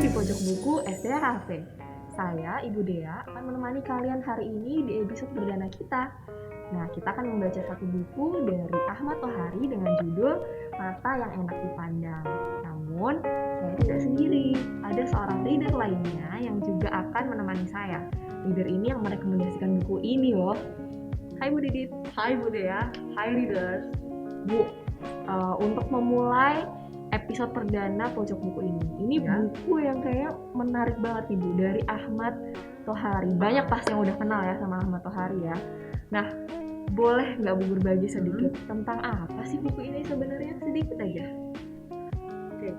di Pojok Buku SDA Cafe. Saya, Ibu Dea, akan menemani kalian hari ini di episode perdana kita. Nah, kita akan membaca satu buku dari Ahmad Tohari dengan judul Mata yang Enak Dipandang. Namun, saya tidak sendiri. Ada seorang reader lainnya yang juga akan menemani saya. Reader ini yang merekomendasikan buku ini loh. Hai Bu Didit. Hai Bu Dea, hai readers. Bu, untuk memulai episode perdana Pojok Buku ini Ya. buku yang kayak menarik banget nih Bu, dari Ahmad Tohari. Banyak pasti yang udah kenal ya sama Ahmad Tohari ya. Nah, boleh nggak Bu berbagi sedikit tentang apa sih buku ini sebenarnya? Sedikit aja. Oke.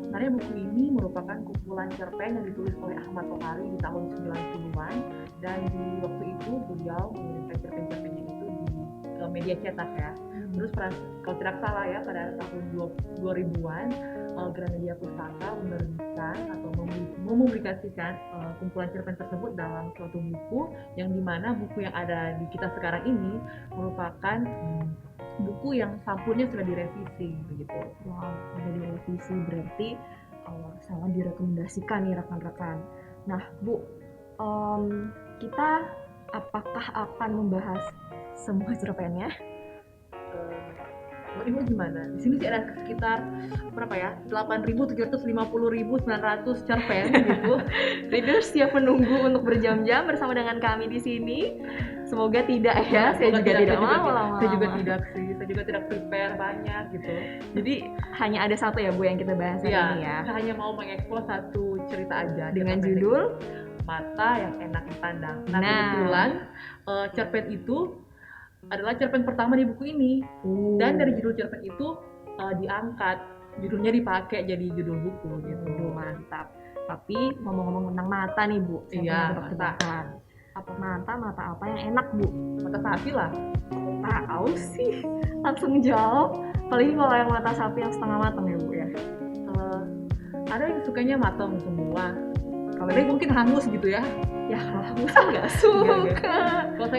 Sebenarnya buku ini merupakan kumpulan cerpen yang ditulis oleh Ahmad Tohari di tahun 90-an, dan di waktu itu beliau mengirimkan cerpen-cerpennya itu di media cetak ya. Terus kalau tidak salah ya, pada tahun 2000-an Gramedia Pustaka menerbitkan atau mempublikasikan kumpulan cerpen tersebut dalam suatu buku, yang dimana buku yang ada di kita sekarang ini merupakan buku yang sampulnya sudah direvisi begitu. Wow, ada direvisi berarti sangat direkomendasikan nih rekan-rekan. Nah Bu, kita apakah akan membahas semua cerpennya? Ini gimana? Di sini sih ada sekitar berapa ya? 8.750.900 cerpen gitu. Readers siap menunggu untuk berjam-jam bersama dengan kami di sini. Semoga tidak ya. Saya juga tidak mau lama-lama. Saya juga tidak sih. Saya juga tidak prepare banyak gitu. Jadi hanya ada satu ya Bu yang kita bahas hari ini ya. Saya hanya mau mengeksplor satu cerita aja dengan judul Mata yang Enak Dipandang. Nah, kebetulan cerpen itu adalah cerpen pertama di buku ini. Dan dari judul cerpen itu diangkat, judulnya dipakai jadi judul buku gitu. Mantap. Tapi ngomong-ngomong tentang mata nih Bu, iya, mata. Apa mata apa yang enak Bu? Mata sapi lah. Tahu sih, langsung jawab. Apalagi kalau yang mata sapi yang setengah matang ya Bu ya. Ada yang sukanya matang semua. Kalau ini mungkin hangus gitu ya. Ya kalau hangus nggak suka. Kalau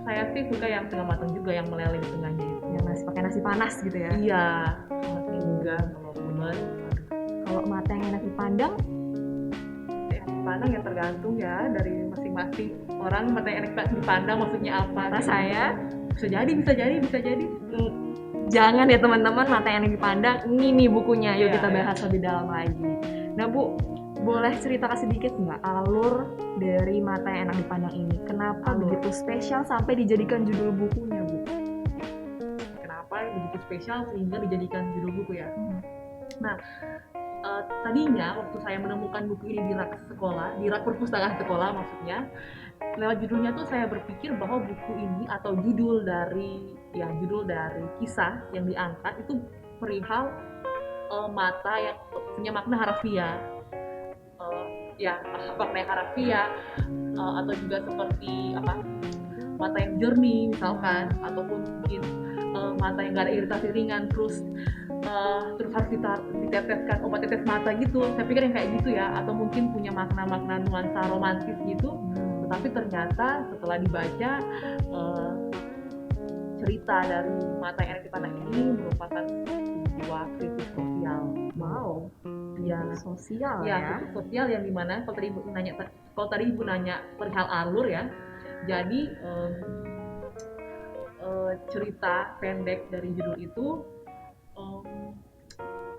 saya sih suka yang setengah matang juga, yang meleleh di tengahnya itu. Yang masih pakai nasi panas gitu ya. Iya, nasi juga kalau bener. Kalau mata yang enak dipandang, dipandang ya tergantung ya dari masing-masing orang. Mata yang enak dipandang maksudnya apa? Mata saya bisa jadi. Jangan ya teman-teman, mata yang enak dipandang. Ini nih bukunya. Yuk kita bahas lebih dalam lagi. Nah Bu, boleh ceritakan sedikit nggak alur dari Mata yang Enak Dipandang ini? Kenapa begitu spesial sampai dijadikan judul bukunya Bu? Kenapa begitu spesial sehingga dijadikan judul buku ya? Nah, tadinya waktu saya menemukan buku ini di rak sekolah, di rak perpustakaan sekolah maksudnya, lewat judulnya tuh saya berpikir bahwa buku ini atau judul dari kisah yang diangkat itu perihal mata yang punya makna harafiah. Makna harafiah atau juga seperti mata yang jernih misalkan, ataupun mungkin mata yang gak ada iritasi ringan, terus harus diteteskan obat tetes mata gitu. Saya pikir yang kayak gitu ya, atau mungkin punya makna-makna nuansa romantis gitu. Tetapi ternyata setelah dibaca cerita dari Mata yang Enak Dipandang ini merupakan sebuah kritik sosial. Wow, sosial ya. Kritik sosial yang dimana kalau tadi Ibu nanya perihal alur ya. Jadi cerita pendek dari judul itu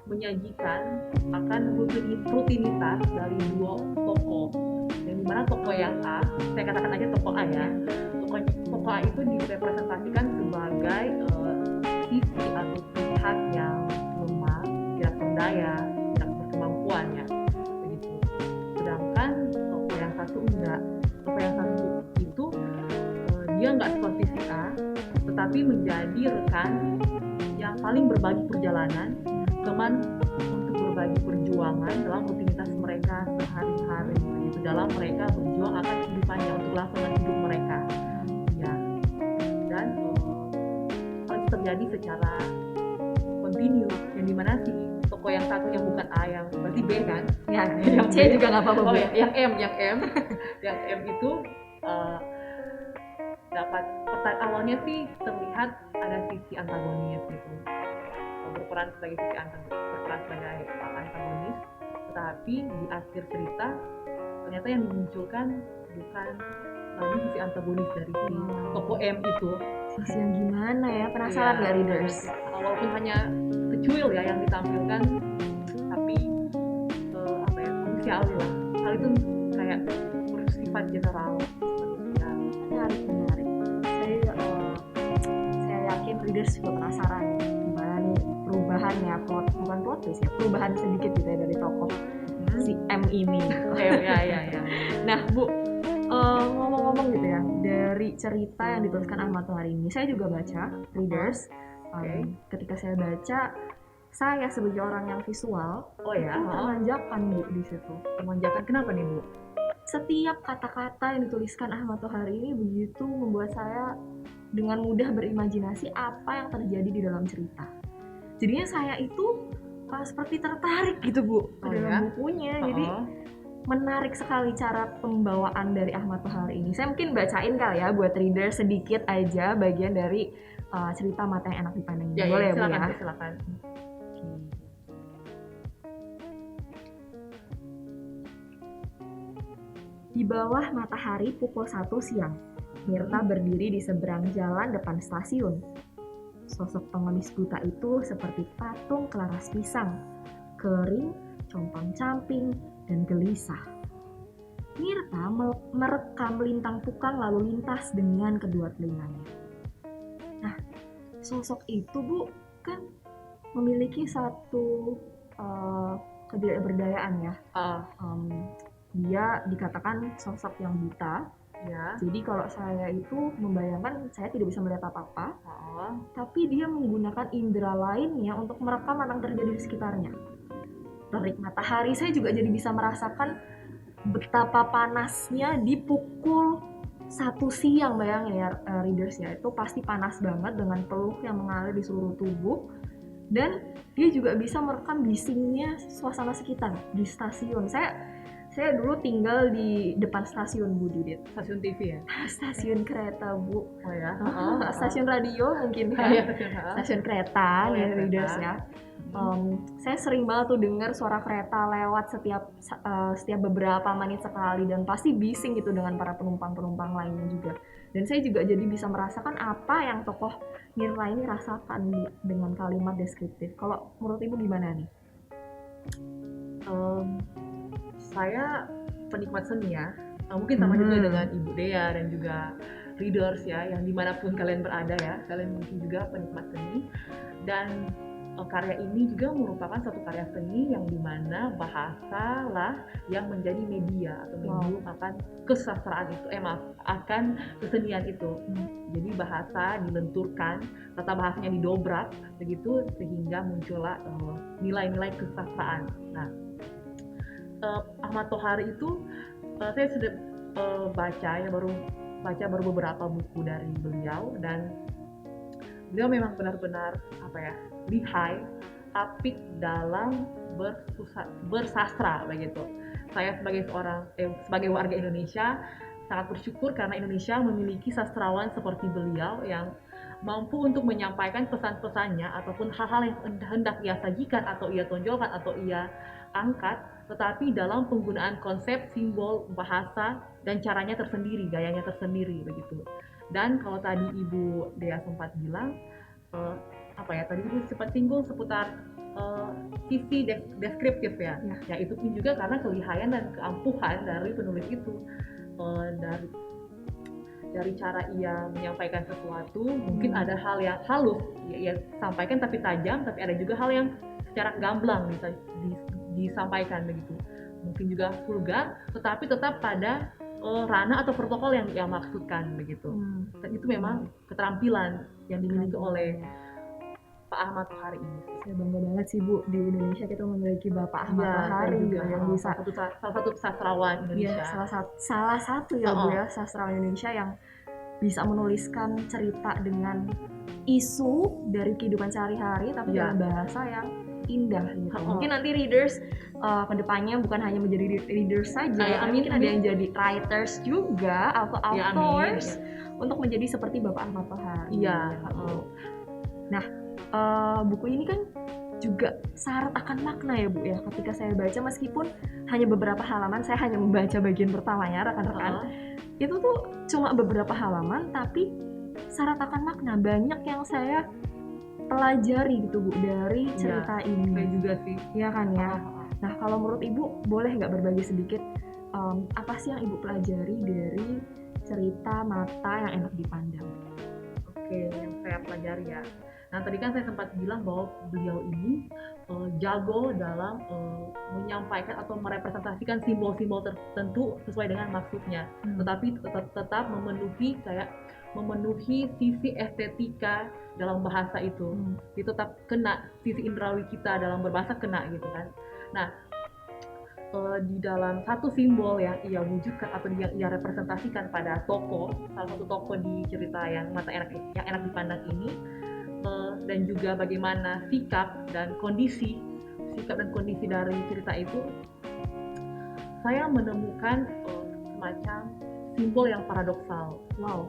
menyajikan akan rutinitas dari dua tokoh, yang dimana tokoh yang A, saya katakan aja tokoh A ya. Tokoh A itu direpresentasikan sebagai sisi atau pihak yang lemah, tidak berdaya, tidak berkemampuan ya, begitu. Sedangkan tokoh yang satu enggak. Tokoh yang satu itu dia enggak seperti si A, tetapi menjadi rekan yang saling berbagi perjalanan, teman untuk berbagi perjuangan dalam rutinitas mereka sehari-hari, begitu, dalam mereka berjuang akan kehidupannya, untuk kelangsungan hidup mereka ya. Dan hal itu terjadi secara kontinu, yang dimana si tokoh yang satu yang bukan A, yang berarti B kan ya, yang C juga nggak apa-apa. Yang M itu dapat awalnya sih terlihat ada sisi antagonis gitu, berperan sebagai antagonis, tapi di akhir cerita ternyata yang dimunculkan bukan lagi sisi antagonis dari si tokoh M itu. Sisi yang gimana ya? Penasaran nggak readers? Walaupun hanya secuil ya yang ditampilkan, tapi apa ya, manusiawi lah. Hal itu kayak bersifat general. Ya. Menarik. Saya yakin readers juga penasaran gimana nih perubahannya, bukan plot twist ya, perubahan sedikit gitu ya dari tokoh si M ini. Ya. Nah, Bu, ngomong-ngomong gitu ya, dari cerita yang dituliskan Ahmad Tohari ini, saya juga baca, readers. Ketika saya baca, saya sebagai orang yang visual, itu termanjakan Bu di situ. Termanjakan kenapa nih Bu? Setiap kata-kata yang dituliskan Ahmad Tohari ini begitu membuat saya dengan mudah berimajinasi apa yang terjadi di dalam cerita. Jadinya saya itu seperti tertarik gitu Bu ke dalam bukunya. Jadi menarik sekali cara pembawaan dari Ahmad Tohari ini. Saya mungkin bacain kali ya buat reader sedikit aja bagian dari cerita Mata yang Enak Dipandang ini. Boleh ya Bu ya? Silakan. Di bawah matahari pukul 1 siang, Mirta berdiri di seberang jalan depan stasiun. Sosok pengemis buta itu seperti patung kelaras pisang, kering, compang-camping, dan gelisah. Mirta merekam lintang pukang lalu lintas dengan kedua telinganya. Nah, sosok itu Bu kan memiliki satu ketidakberdayaan ya. Dia dikatakan sosok yang buta. Ya. Jadi kalau saya itu membayangkan saya tidak bisa melihat apa-apa, tapi dia menggunakan indera lainnya untuk merekam apa yang terjadi di sekitarnya. Terik matahari, saya juga jadi bisa merasakan betapa panasnya di pukul 1 siang, bayangin ya readers ya, itu pasti panas banget dengan peluh yang mengalir di seluruh tubuh. Dan dia juga bisa merekam bisingnya suasana sekitar di stasiun. Saya dulu tinggal di depan stasiun Bu Didit. Stasiun TV ya? Stasiun kereta Bu. Oh ya? Stasiun radio mungkin kan? Stasiun kereta nih readers ya. Saya sering banget tuh dengar suara kereta lewat setiap beberapa menit sekali, dan pasti bising gitu dengan para penumpang lainnya juga. Dan saya juga jadi bisa merasakan apa yang tokoh Mirta ini rasakan Bu, dengan kalimat deskriptif. Kalau menurut Ibu gimana nih? Saya penikmat seni ya, mungkin sama juga dengan Ibu Dea dan juga readers ya, yang dimanapun kalian berada ya, kalian mungkin juga penikmat seni. Dan karya ini juga merupakan satu karya seni yang dimana bahasa lah yang menjadi media atau medium akan kesastraan itu, akan kesenian itu. Jadi bahasa dilenturkan, tata bahasanya didobrak begitu sehingga muncullah nilai-nilai kesastraan. Nah, Ahmad Tohari itu saya sudah baru beberapa buku dari beliau, dan beliau memang benar-benar lihai, apik dalam bersastra begitu. Saya sebagai warga Indonesia sangat bersyukur karena Indonesia memiliki sastrawan seperti beliau yang mampu untuk menyampaikan pesan-pesannya ataupun hal-hal yang hendak ia sajikan atau ia tonjolkan atau ia angkat, tetapi dalam penggunaan konsep, simbol, bahasa, dan caranya tersendiri, gayanya tersendiri begitu. Dan kalau tadi Ibu Dea sempat bilang, tadi Ibu sempat singgung seputar sisi deskriptif ya. Itu pun juga karena kelihayan dan keampuhan dari penulis itu, dari cara ia menyampaikan sesuatu. Mungkin ada hal yang halus ia sampaikan tapi tajam, tapi ada juga hal yang secara gamblang bisa disampaikan begitu. Mungkin juga vulgar, tetapi tetap pada ranah atau protokol yang ia maksudkan begitu. Dan itu memang keterampilan yang dimiliki oleh Pak Ahmad Tohari ini. Saya bangga banget sih Bu, di Indonesia kita memiliki Bapak Ahmad Tohari yang bisa salah satu sastrawan Indonesia. Salah satu ya Bu ya, sastrawan Indonesia yang bisa menuliskan cerita dengan isu dari kehidupan sehari-hari tapi dalam bahasa yang indah gitu. Mungkin nanti readers kedepannya bukan hanya menjadi readers saja, mungkin ada yang jadi writers juga atau authors untuk menjadi seperti Bapak Ahmad Tohari. Iya. Nah, buku ini kan juga syarat akan makna ya Bu ya. Ketika saya baca, meskipun hanya beberapa halaman, saya hanya membaca bagian pertamanya rekan-rekan, itu tuh cuma beberapa halaman tapi syarat akan makna. Banyak yang saya pelajari gitu Bu dari cerita Saya ini. juga sih. Iya kan ya. Nah kalau menurut Ibu boleh nggak berbagi sedikit apa sih yang Ibu pelajari dari cerita Mata yang Enak Dipandang? Oke, yang saya pelajari ya. Nah tadi kan saya sempat bilang bahwa beliau ini jago dalam menyampaikan atau merepresentasikan simbol-simbol tertentu sesuai dengan maksudnya, tetapi tetap memenuhi sisi estetika dalam bahasa itu. Itu tetap kena sisi indrawi kita dalam berbahasa, kena gitu kan. Nah di dalam satu simbol yang ia wujudkan atau yang ia representasikan pada salah satu tokoh di cerita yang enak dipandang ini, dan juga bagaimana sikap dan kondisi dari cerita itu, saya menemukan semacam simbol yang paradoksal. Wow,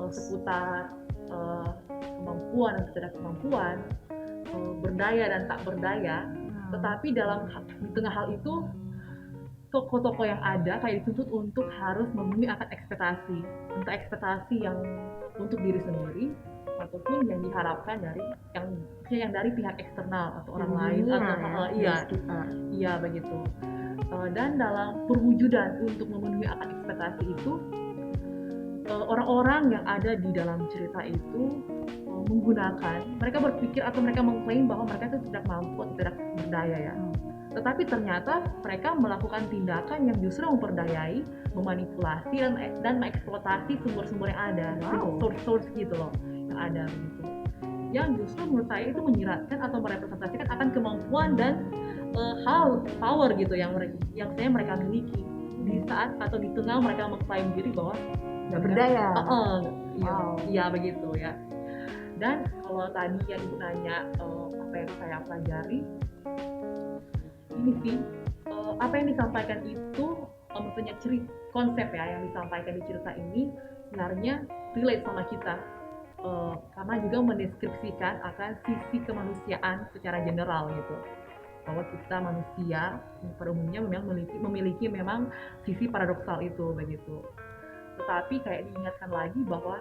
Seputar kemampuan dan tidak kemampuan, berdaya dan tak berdaya. Tetapi di tengah hal itu, tokoh-tokoh yang ada kayak dituntut untuk harus memenuhi akan ekspektasi, entah ekspektasi yang untuk diri sendiri ataupun yang diharapkan dari yang dari pihak eksternal atau orang lain atau iya begitu. Dan dalam perwujudan untuk memenuhi akan ekspektasi itu, orang-orang yang ada di dalam cerita itu mereka berpikir atau mereka mengklaim bahwa mereka itu tidak mampu atau tidak berdaya ya. Tetapi ternyata mereka melakukan tindakan yang justru memperdayai, memanipulasi dan mengeksploitasi sumber-sumber yang ada, source gitu loh yang ada begitu. Yang justru menurut saya itu menyiratkan atau merepresentasikan akan kemampuan dan power gitu yang mereka miliki di saat atau di tengah mereka mengklaim diri bahwa nggak berdaya. Iya begitu ya. Dan kalau tadi yang Ibu nanya apa yang saya pelajari, ini sih apa yang disampaikan itu maksudnya konsep ya yang disampaikan di cerita ini sebenarnya relate sama kita, karena juga mendeskripsikan akan sisi kemanusiaan secara general gitu, bahwa kita manusia pada umumnya memang memiliki memang sisi paradoksal itu begitu. Tetapi kayak diingatkan lagi bahwa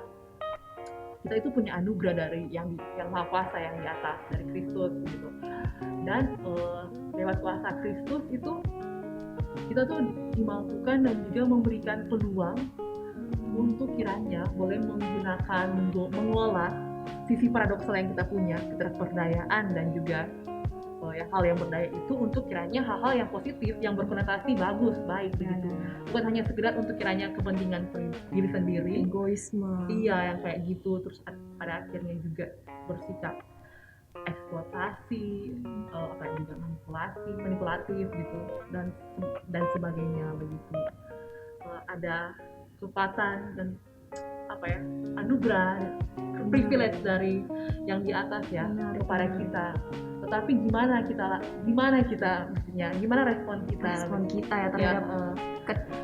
kita itu punya anugerah dari yang Maha Kuasa yang di atas, dari Kristus gitu. Dan lewat kuasa Kristus itu kita tuh dimampukan dan juga memberikan peluang untuk kiranya boleh mengolah sisi paradoksal yang kita punya, ketidakberdayaan dan juga hal yang berdaya itu untuk kiranya hal-hal yang positif, yang berkonotasi bagus, baik begitu. Bukan hanya sekedar untuk kiranya kepentingan diri sendiri, egoisme. Iya, yang kayak gitu. Terus pada akhirnya juga bersikap eksploitasi, juga manipulatif gitu dan sebagainya begitu. Ada kesempatan dan anugerah, privilege dari yang di atas ya kepada kita. Tetapi gimana respon kita ya terhadap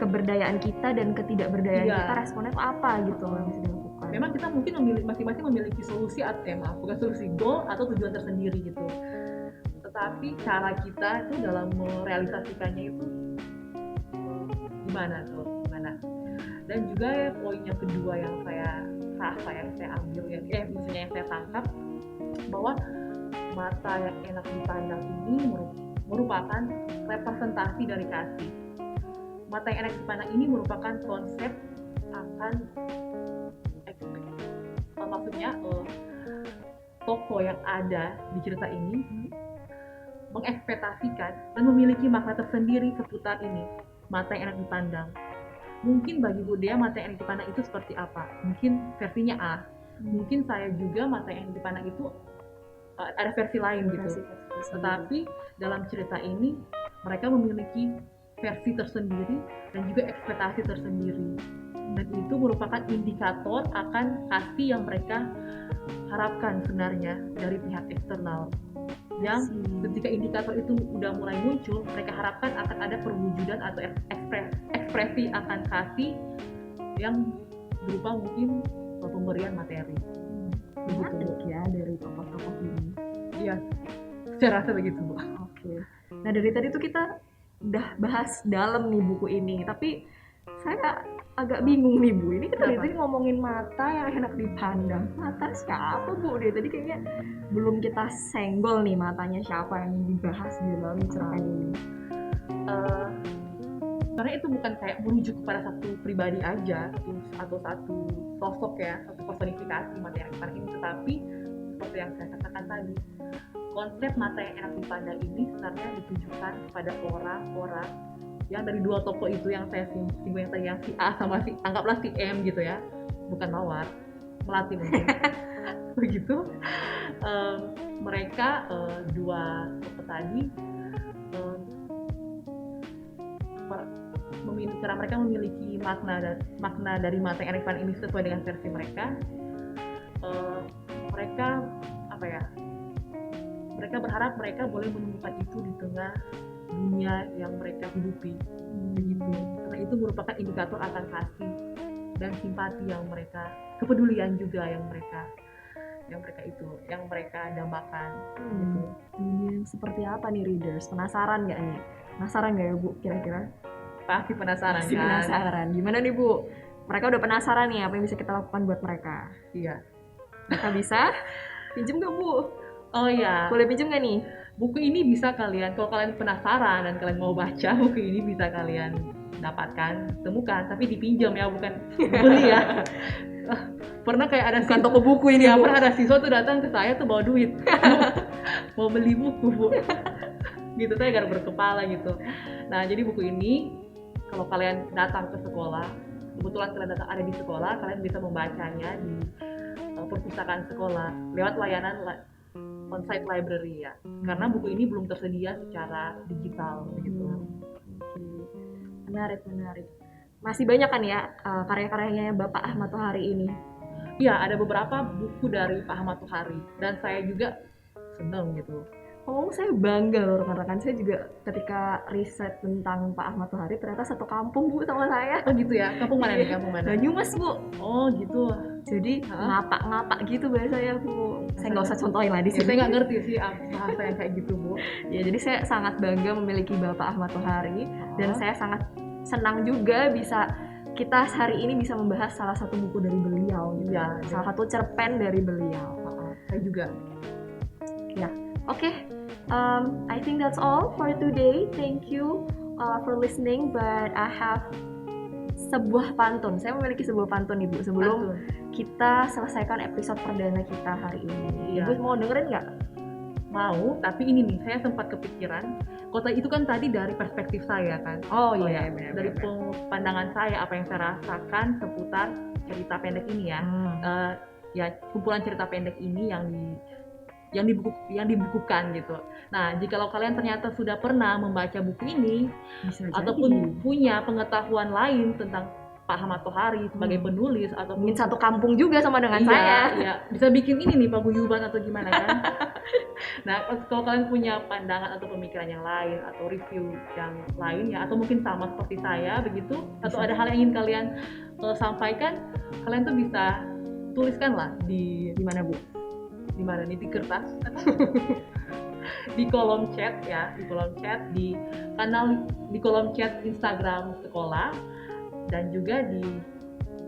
keberdayaan kita dan ketidakberdayaan kita, responnya itu apa gitu yang bisa dilakukan. Memang kita mungkin masing-masing memiliki solusi bukan solusi, goal atau tujuan tersendiri gitu. Tetapi cara kita itu dalam merealisasikannya itu gimana. Dan juga ya, poin yang kedua yang saya ambil misalnya yang saya tangkap, bahwa Mata yang Enak Dipandang ini merupakan representasi dari kasih. Mata yang Enak Dipandang ini merupakan konsep akan tokoh yang ada di cerita ini mengekspektasikan dan memiliki makna tersendiri seputar ini, Mata yang Enak Dipandang. Mungkin bagi Bu Dea Mata yang Enak Dipandang itu seperti apa? Mungkin versinya A. Mungkin saya juga Mata yang Enak Dipandang itu ada versi lain gitu. Tetapi dalam cerita ini mereka memiliki versi tersendiri dan juga ekspektasi tersendiri. Dan itu merupakan indikator akan kasih yang mereka harapkan sebenarnya dari pihak eksternal. Yang ketika indikator itu udah mulai muncul, mereka harapkan akan ada perwujudan atau ekspresi akan kasih yang berupa mungkin pemberian materi. Begitu ya dari tokoh-tokoh ini. Iya. Saya rasa begitu, Bu. Oke. Nah dari tadi tuh kita udah bahas dalam nih buku ini, tapi saya agak bingung nih Bu. Ini kita dari Kenapa? tadi ngomongin mata yang enak dipandang. Mata siapa Bu? Dari tadi kayaknya belum kita senggol nih matanya siapa yang dibahas di dalam cerpen ini. Eh, karena itu bukan kayak merujuk kepada satu pribadi aja atau satu sosok ya, satu personifikasi mata yang enak ini, tetapi seperti yang saya katakan tadi, konsep mata yang enak dipandang ini sebenarnya ditujukan kepada orang-orang yang dari dua tokoh itu yang saya singgung yang tadi, yang si A sama si, anggaplah si M gitu ya, bukan Mawar, Melati mungkin. Begitu. Mereka dua tokoh tadi karena mereka memiliki makna dari mata yang enak ini sesuai dengan versi mereka. Mereka apa ya? Mereka berharap mereka boleh menemukan itu di tengah dunia yang mereka hidupi, begitu. Karena itu merupakan indikator akan kasih dan simpati yang mereka, kepedulian juga yang mereka dambakan. Gitu. Dunia yang seperti apa nih readers? Penasaran nggak nih? Penasaran nggak ya Bu? Kira-kira? Pasti penasaran Pasti kan? penasaran. Gimana nih Bu? Mereka udah penasaran nih apa yang bisa kita lakukan buat mereka? Iya. Mereka bisa pinjem nggak Bu? Oh iya. Boleh pinjem nggak nih? Buku ini bisa kalian, kalau kalian penasaran dan kalian mau baca, buku ini bisa kalian dapatkan, temukan, tapi dipinjam ya, bukan beli ya. Pernah kayak ada Bukan toko buku ini ya, Bu. pernah ada siswa tuh datang ke saya tuh bawa duit, mau beli buku, Bu. Gitu, saya agak berkepala gitu. Nah, jadi buku ini kalau kalian datang ke sekolah, kebetulan kalian datang ada di sekolah, kalian bisa membacanya di perpustakaan sekolah lewat layanan on-site library ya. Karena buku ini belum tersedia secara digital gitu. Menarik. Masih banyak kan ya karya-karyanya Bapak Ahmad Tohari ini? Iya, ada beberapa buku dari Pak Ahmad Tohari dan saya juga senang gitu. Saya bangga loh rekan-rekan, saya juga ketika riset tentang Pak Ahmad Tohari ternyata satu kampung Bu sama saya. Oh gitu ya, kampung mana nih, kampung mana? Banyumas Bu. Oh gitu. Jadi ngapak-ngapak gitu bahasanya Bu. Saya nggak usah contohin lah di Ya, sini. saya nggak ngerti sih bahasa yang kayak gitu, Bu. Ya jadi saya sangat bangga memiliki Bapak Ahmad Tohari dan saya sangat senang juga bisa kita hari ini bisa membahas salah satu buku dari beliau gitu. Ya, Salah satu cerpen dari beliau. Saya juga. Ya, oke. I think that's all for today. Thank you for listening. But I have sebuah pantun. Saya memiliki sebuah pantun Ibu sebelum kita selesaikan episode perdana kita hari ini. Iya. Ibu mau dengerin nggak? Mau, tapi ini nih saya sempat kepikiran. Kota itu kan tadi dari perspektif saya kan. Oh iya, benar. Dari pandangan saya, apa yang saya rasakan seputar cerita pendek ini ya. Ya kumpulan cerita pendek ini yang dibukukan gitu. Nah, jikalau kalian ternyata sudah pernah membaca buku ini Bisa ataupun punya pengetahuan lain tentang Pak Ahmad Tohari sebagai penulis atau mungkin satu kampung juga sama dengan saya. Iya, bisa bikin ini nih paguyuban atau gimana kan. Nah, kalau kalian punya pandangan atau pemikiran yang lain atau review yang lain ya, atau mungkin sama seperti saya begitu, atau ada hal yang ingin kalian sampaikan, kalian tuh bisa tuliskan lah di mana Bu? Di mana nih, di kertas di kolom chat ya, di kolom chat Instagram sekolah dan juga di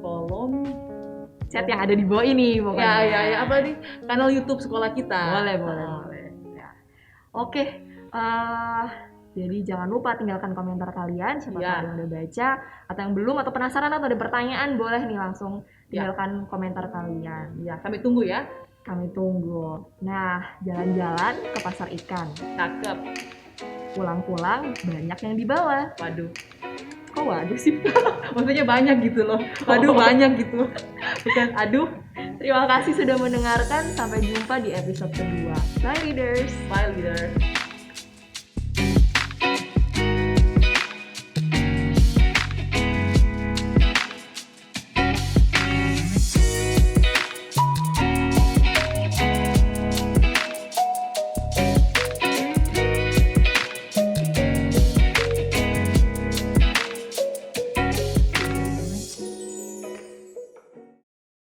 kolom Chat yang ada di bawah ini pokoknya. Ya, apa nih, kanal YouTube sekolah kita. Boleh. Ya. Oke, jadi jangan lupa tinggalkan komentar kalian, siapa tahu yang udah baca atau yang belum atau penasaran atau ada pertanyaan, boleh nih langsung tinggalkan komentar kalian. Ya, kami tunggu ya. Kami tunggu. Nah, jalan-jalan ke pasar ikan. Cakep. Pulang-pulang banyak yang dibawa. Waduh. Kok waduh sih? Maksudnya banyak gitu loh. Waduh, banyak gitu. Bukan aduh. Terima kasih sudah mendengarkan. Sampai jumpa di episode kedua. Bye readers. Bye leaders.